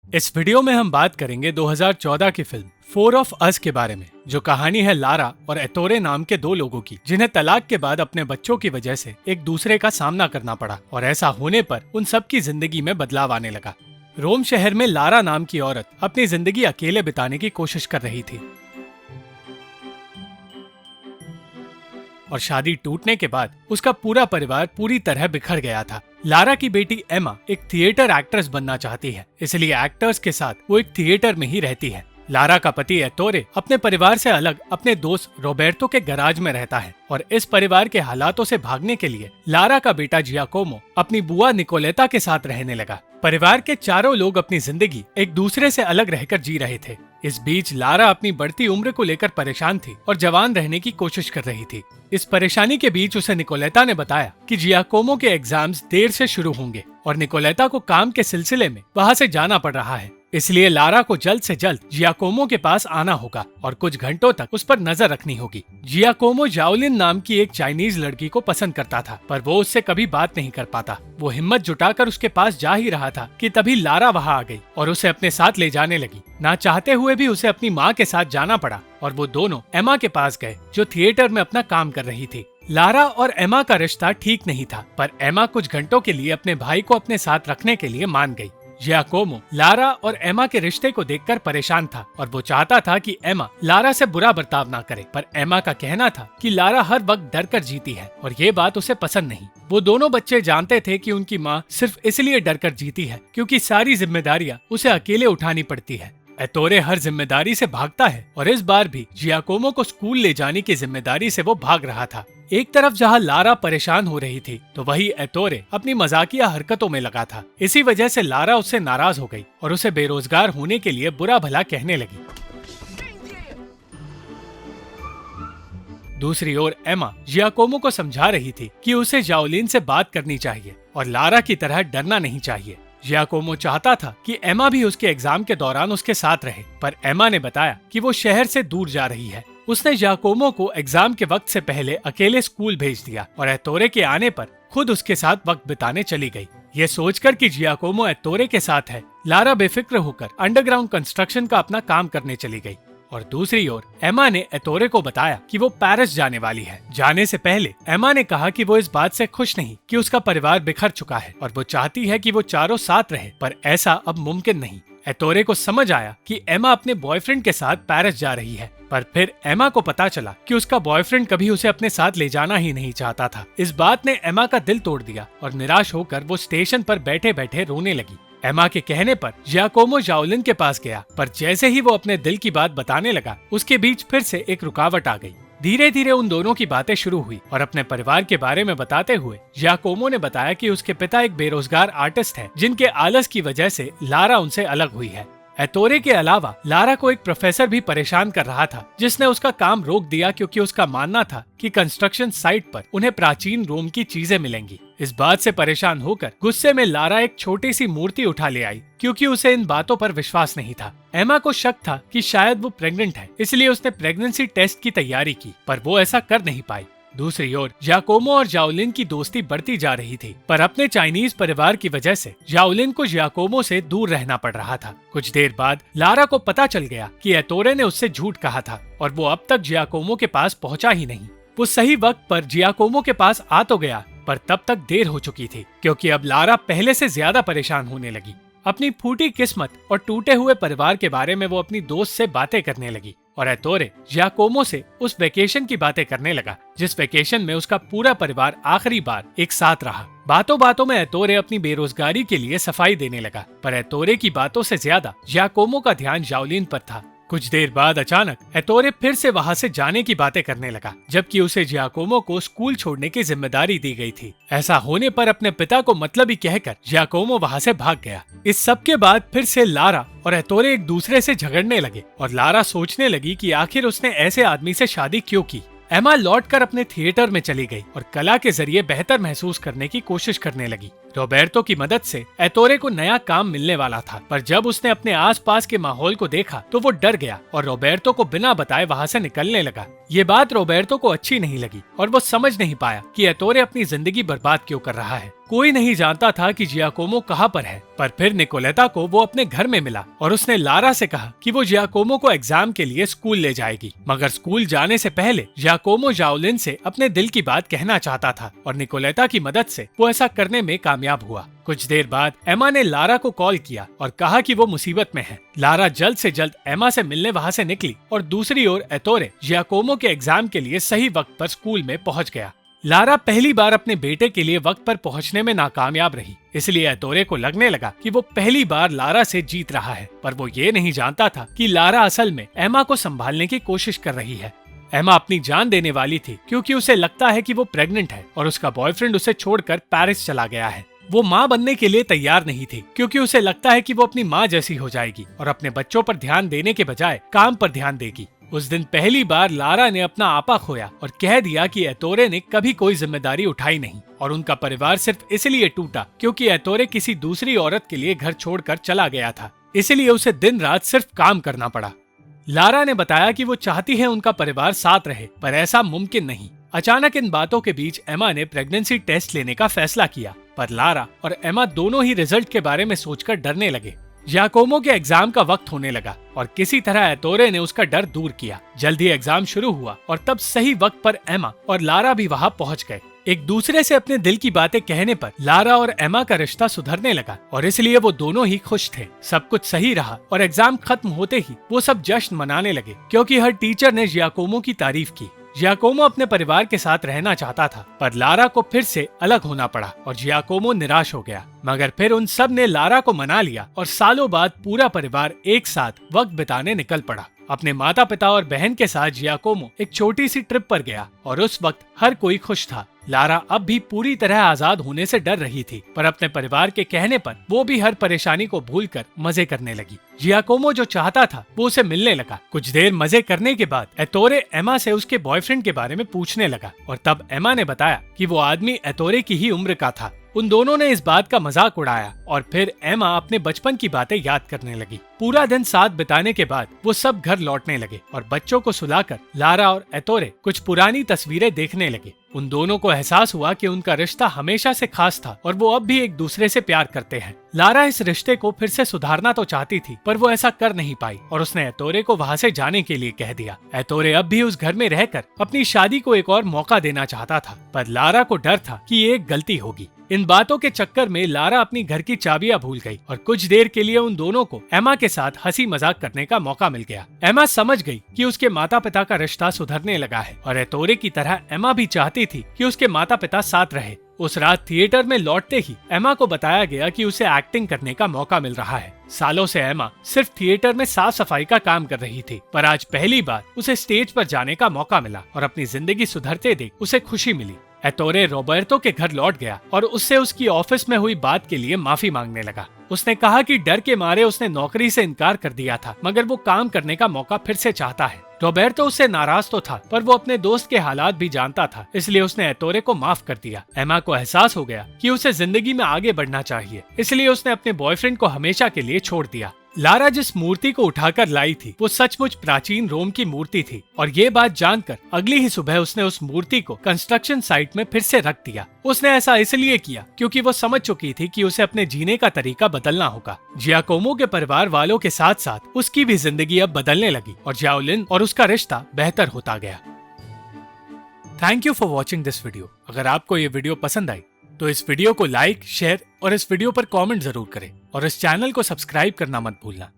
इस वीडियो में हम बात करेंगे 2014 की फिल्म फोर ऑफ अस के बारे में, जो कहानी है लारा और एतोरे नाम के दो लोगों की, जिन्हें तलाक के बाद अपने बच्चों की वजह से एक दूसरे का सामना करना पड़ा और ऐसा होने पर उन सब की जिंदगी में बदलाव आने लगा। रोम शहर में लारा नाम की औरत अपनी जिंदगी अकेले बिताने की कोशिश कर रही थी और शादी टूटने के बाद उसका पूरा परिवार पूरी तरह बिखर गया था। लारा की बेटी एमा एक थिएटर एक्ट्रेस बनना चाहती है, इसलिए एक्टर्स के साथ वो एक थिएटर में ही रहती है। लारा का पति एतोरे अपने परिवार से अलग अपने दोस्त रोबर्टो के गराज में रहता है और इस परिवार के हालातों से भागने के लिए लारा का बेटा जियाकोमो अपनी बुआ निकोलेता के साथ रहने लगा। परिवार के चारों लोग अपनी जिंदगी एक दूसरे से अलग रहकर जी रहे थे। इस बीच लारा अपनी बढ़ती उम्र को लेकर परेशान थी और जवान रहने की कोशिश कर रही थी। इस परेशानी के बीच उसे निकोलेता ने बताया कि जियाकोमो के एग्जाम्स देर से शुरू होंगे और निकोलेता को काम के सिलसिले में वहाँ से जाना पड़ रहा है, इसलिए लारा को जल्द से जल्द जियाकोमो के पास आना होगा और कुछ घंटों तक उस पर नजर रखनी होगी। जियाकोमो जाओलिन नाम की एक चाइनीज लड़की को पसंद करता था, पर वो उससे कभी बात नहीं कर पाता। वो हिम्मत जुटाकर उसके पास जा ही रहा था कि तभी लारा वहाँ आ गई और उसे अपने साथ ले जाने लगी। ना चाहते हुए भी उसे अपनी माँ के साथ जाना पड़ा और वो दोनों एमा के पास गए, जो थिएटर में अपना काम कर रही थी। लारा और एमा का रिश्ता ठीक नहीं था, पर एमा कुछ घंटों के लिए अपने भाई को अपने साथ रखने के लिए मान गई। जियाकोमो लारा और एमा के रिश्ते को देखकर परेशान था और वो चाहता था कि एमा लारा से बुरा बर्ताव ना करे, पर एमा का कहना था कि लारा हर वक्त डर कर जीती है और ये बात उसे पसंद नहीं। वो दोनों बच्चे जानते थे कि उनकी माँ सिर्फ इसलिए डर कर जीती है क्योंकि सारी जिम्मेदारियाँ उसे अकेले उठानी पड़ती है। एतोरे हर जिम्मेदारी से भागता है और इस बार भी जियाकोमो को स्कूल ले जाने की जिम्मेदारी से वो भाग रहा था। एक तरफ जहाँ लारा परेशान हो रही थी तो वही एतोरे अपनी मजाकिया हरकतों में लगा था। इसी वजह से लारा उससे नाराज हो गई और उसे बेरोजगार होने के लिए बुरा भला कहने लगी। दूसरी ओर एमा जियाकोमो को समझा रही थी कि उसे जाओलिन से बात करनी चाहिए और लारा की तरह डरना नहीं चाहिए। जियाकोमो चाहता था कि एमा भी उसके एग्जाम के दौरान उसके साथ रहे, पर एमा ने बताया कि वो शहर से दूर जा रही है। उसने जियाकोमो को एग्जाम के वक्त से पहले अकेले स्कूल भेज दिया और एतोरे के आने पर खुद उसके साथ वक्त बिताने चली गई। ये सोचकर कि जियाकोमो एतोरे के साथ है, लारा बेफिक्र होकर अंडरग्राउंड कंस्ट्रक्शन का अपना काम करने चली गई। और दूसरी ओर एमा ने एतोरे को बताया कि वो पेरिस जाने वाली है। जाने से पहले एमा ने कहा कि वो इस बात से खुश नहीं कि उसका परिवार बिखर चुका है और वो चाहती है कि वो चारों साथ रहे, पर ऐसा अब मुमकिन नहीं। एतोरे को समझ आया कि एमा अपने बॉयफ्रेंड के साथ पेरिस जा रही है, पर फिर एमा को पता चला कि उसका बॉयफ्रेंड कभी उसे अपने साथ ले जाना ही नहीं चाहता था। इस बात ने एमा का दिल तोड़ दिया और निराश होकर वो स्टेशन पर बैठे बैठे रोने लगी। एमा के कहने पर जियाकोमो जाओलिन के पास गया, पर जैसे ही वो अपने दिल की बात बताने लगा, उसके बीच फिर से एक रुकावट आ गई। धीरे धीरे उन दोनों की बातें शुरू हुई और अपने परिवार के बारे में बताते हुए जियाकोमो ने बताया कि उसके पिता एक बेरोजगार आर्टिस्ट हैं, जिनके आलस की वजह से लारा उनसे अलग हुई है। एतोरे के अलावा लारा को एक प्रोफेसर भी परेशान कर रहा था, जिसने उसका काम रोक दिया क्योंकि उसका मानना था कि कंस्ट्रक्शन साइट पर उन्हें प्राचीन रोम की चीजें मिलेंगी। इस बात से परेशान होकर गुस्से में लारा एक छोटी सी मूर्ति उठा ले आई, क्योंकि उसे इन बातों पर विश्वास नहीं था। एमा को शक था कि शायद वो प्रेग्नेंट है, इसलिए उसने प्रेगनेंसी टेस्ट की तैयारी की, पर वो ऐसा कर नहीं पाई। दूसरी ओर जियाकोमो और जाओलिन की दोस्ती बढ़ती जा रही थी, पर अपने चाइनीज परिवार की वजह से जाओलिन को जियाकोमो से दूर रहना पड़ रहा था। कुछ देर बाद लारा को पता चल गया कि एतोरे ने उससे झूठ कहा था और वो अब तक जियाकोमो के पास पहुंचा ही नहीं। वो सही वक्त पर जियाकोमो के पास आ तो गया, पर तब तक देर हो चुकी थी, क्योंकि अब लारा पहले से ज्यादा परेशान होने लगी। अपनी फूटी किस्मत और टूटे हुए परिवार के बारे में वो अपनी दोस्त से बातें करने लगी और एतोरे जियाकोमो से उस वेकेशन की बातें करने लगा, जिस वेकेशन में उसका पूरा परिवार आखिरी बार एक साथ रहा। बातों बातों में एतोरे अपनी बेरोजगारी के लिए सफाई देने लगा, पर एतोरे की बातों से ज्यादा जियाकोमो का ध्यान जाओलिन पर था। कुछ देर बाद अचानक एतोरे फिर से वहाँ से जाने की बातें करने लगा, जबकि उसे जियाकोमो को स्कूल छोड़ने की जिम्मेदारी दी गई थी। ऐसा होने पर अपने पिता को मतलबी कहकर जियाकोमो वहाँ से भाग गया। इस सब के बाद फिर से लारा और एतोरे एक दूसरे से झगड़ने लगे और लारा सोचने लगी कि आखिर उसने ऐसे आदमी से शादी क्यों की। एमा लौटकर अपने थिएटर में चली गई और कला के जरिए बेहतर महसूस करने की कोशिश करने लगी। रॉबर्टो की मदद से एतोरे को नया काम मिलने वाला था, पर जब उसने अपने आसपास के माहौल को देखा तो वो डर गया और रॉबर्टो को बिना बताए वहाँ से निकलने लगा। ये बात रॉबर्टो को अच्छी नहीं लगी और वो समझ नहीं पाया कि एतोरे अपनी जिंदगी बर्बाद क्यों कर रहा है। कोई नहीं जानता था कि जियाकोमो कहाँ पर है, पर फिर निकोलेटा को वो अपने घर में मिला और उसने लारा से कहा कि वो जियाकोमो को एग्जाम के लिए स्कूल ले जाएगी। मगर स्कूल जाने से पहले जियाकोमो जाओलिन से अपने दिल की बात कहना चाहता था और निकोलेटा की मदद से वो ऐसा करने में कामयाब हुआ। कुछ देर बाद एमा ने लारा को कॉल किया और कहा कि वो मुसीबत में है। लारा जल्द से जल्द एमा से मिलने वहाँ से निकली और दूसरी ओर एतोरे जियाकोमो के एग्जाम के लिए सही वक्त पर स्कूल में पहुँच गया। लारा पहली बार अपने बेटे के लिए वक्त पर पहुंचने में नाकामयाब रही, इसलिए एतोरे को लगने लगा कि वो पहली बार लारा से जीत रहा है, पर वो ये नहीं जानता था कि लारा असल में एमा को संभालने की कोशिश कर रही है। एमा अपनी जान देने वाली थी क्योंकि उसे लगता है कि वो प्रेग्नेंट है और उसका बॉयफ्रेंड उसे छोड़कर पेरिस चला गया है। वो माँ बनने के लिए तैयार नहीं थी क्योंकि उसे लगता है कि वो अपनी माँ जैसी हो जाएगी और अपने बच्चों पर ध्यान देने के बजाय काम पर ध्यान देगी। उस दिन पहली बार लारा ने अपना आपा खोया और कह दिया कि एतोरे ने कभी कोई जिम्मेदारी उठाई नहीं और उनका परिवार सिर्फ इसलिए टूटा क्योंकि एतोरे किसी दूसरी औरत के लिए घर छोड़कर चला गया था, इसलिए उसे दिन रात सिर्फ काम करना पड़ा। लारा ने बताया कि वो चाहती है उनका परिवार साथ रहे, पर ऐसा मुमकिन नहीं। अचानक इन बातों के बीच एमा ने प्रेगनेंसी टेस्ट लेने का फैसला किया, पर लारा और एमा दोनों ही रिजल्ट के बारे में सोचकर डरने लगे। जियाकोमो के एग्जाम का वक्त होने लगा और किसी तरह एतोरे ने उसका डर दूर किया। जल्दी एग्जाम शुरू हुआ और तब सही वक्त पर एमा और लारा भी वहाँ पहुँच गए। एक दूसरे से अपने दिल की बातें कहने पर लारा और एमा का रिश्ता सुधरने लगा और इसलिए वो दोनों ही खुश थे। सब कुछ सही रहा और एग्जाम खत्म होते ही वो सब जश्न मनाने लगे क्योंकि हर टीचर ने जियाकोमो की तारीफ की। जियाकोमो अपने परिवार के साथ रहना चाहता था, पर लारा को फिर से अलग होना पड़ा और जियाकोमो निराश हो गया। मगर फिर उन सब ने लारा को मना लिया और सालों बाद पूरा परिवार एक साथ वक्त बिताने निकल पड़ा। अपने माता पिता और बहन के साथ जियाकोमो एक छोटी सी ट्रिप पर गया और उस वक्त हर कोई खुश था। लारा अब भी पूरी तरह आजाद होने से डर रही थी, पर अपने परिवार के कहने पर वो भी हर परेशानी को भूलकर मजे करने लगी। जियाकोमो जो चाहता था वो उसे मिलने लगा। कुछ देर मजे करने के बाद एतोरे एमा से उसके बॉयफ्रेंड के बारे में पूछने लगा और तब एमा ने बताया कि वो आदमी एतोरे की ही उम्र का था। उन दोनों ने इस बात का मजाक उड़ाया और फिर एमा अपने बचपन की बातें याद करने लगी। पूरा दिन साथ बिताने के बाद वो सब घर लौटने लगे और बच्चों को सुलाकर लारा और एतोरे कुछ पुरानी तस्वीरें देखने लगे। उन दोनों को एहसास हुआ कि उनका रिश्ता हमेशा से खास था और वो अब भी एक दूसरे से प्यार करते हैं। लारा इस रिश्ते को फिर से सुधारना तो चाहती थी, पर वो ऐसा कर नहीं पाई और उसने एतोरे को वहाँ से जाने के लिए कह दिया। एतोरे अब भी उस घर में रहकर अपनी शादी को एक और मौका देना चाहता था, पर लारा को डर था कि ये एक गलती होगी। इन बातों के चक्कर में लारा अपनी घर की चाबियां भूल गई और कुछ देर के लिए उन दोनों को एमा के साथ हंसी मजाक करने का मौका मिल गया। एमा समझ गई कि उसके माता पिता का रिश्ता सुधरने लगा है और एतोरे की तरह एमा भी चाहती थी कि उसके माता पिता साथ रहे। उस रात थिएटर में लौटते ही एमा को बताया गया कि उसे एक्टिंग करने का मौका मिल रहा है। सालों से एमा सिर्फ थिएटर में साफ सफाई का काम कर रही थी, पर आज पहली बार उसे स्टेज पर जाने का मौका मिला और अपनी जिंदगी सुधरते देख उसे खुशी मिली। एतोरे रॉबर्टो के घर लौट गया और उससे उसकी ऑफिस में हुई बात के लिए माफी मांगने लगा। उसने कहा कि डर के मारे उसने नौकरी से इनकार कर दिया था, मगर वो काम करने का मौका फिर से चाहता है। रॉबर्टो उससे नाराज तो था, पर वो अपने दोस्त के हालात भी जानता था, इसलिए उसने एतोरे को माफ कर दिया। एमा को एहसास हो गया कि उसे जिंदगी में आगे बढ़ना चाहिए, इसलिए उसने अपने बॉयफ्रेंड को हमेशा के लिए छोड़ दिया। लारा जिस मूर्ति को उठाकर लाई थी वो सचमुच प्राचीन रोम की मूर्ति थी और ये बात जानकर अगली ही सुबह उसने उस मूर्ति को कंस्ट्रक्शन साइट में फिर से रख दिया। उसने ऐसा इसलिए किया क्योंकि वो समझ चुकी थी कि उसे अपने जीने का तरीका बदलना होगा। जियाकोमो के परिवार वालों के साथ साथ उसकी भी जिंदगी अब बदलने लगी और जाओलिन और उसका रिश्ता बेहतर होता गया। Thank you for watching this video. अगर आपको ये वीडियो पसंद आई तो इस वीडियो को लाइक, शेयर और इस वीडियो पर कमेंट जरूर करें और इस चैनल को सब्सक्राइब करना मत भूलना।